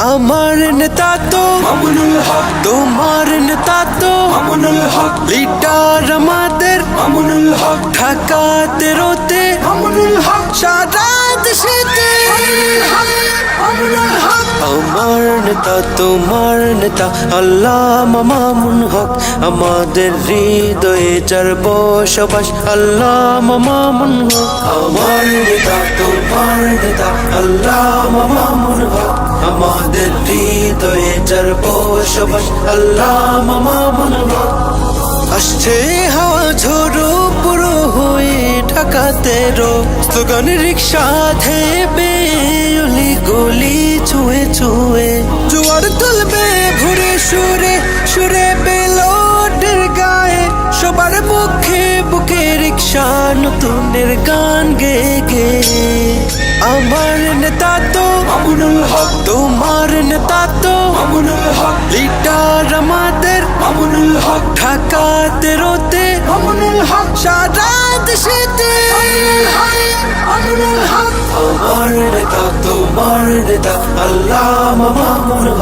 আমার নেতা তো মামুনুল হক, তোমার নেতা তো মামুনুল হক, লিডার আমাদের মামুনুল হক, ঢাকা 13-তে মামুনুল হক, সারা দেশেতে। মামুনুল হক, আমার নেতা তোমার নেতা আল্লামা মামুন হক, আমাদের হৃদয়ে যার বসবাস আল্লামা মামুন হক। আমার নেতা তোমার নেতা আল্লামা মামুন হক, আমাদের হৃদয়ে যার বসবাস আল্লামা মামুন হক। আসছে হাওয়া ঝোড়ো পুরো হয়ে ঢাকা 13, স্লোগান রিক্সা ধেবে অলি গলি ছুঁয়ে ছুঁয়ে জোয়ার তুলবে ভোরে সুরে সুরে বেলোটের গায়ে, সবার মুখে বুকে রিক্সা নতুনের গান গে গে। আমার নেতা তো মামুনুল হক, তোমার নেতা তো মামুনুল হক, লিডার আমাদের মামুনুল হক, ঢাকা 13-তে মামুনুল হক, সারা দেশেতে। মামুনুল হক, আমার নেতা তোমার নেতা আল্লামা মামুন হক।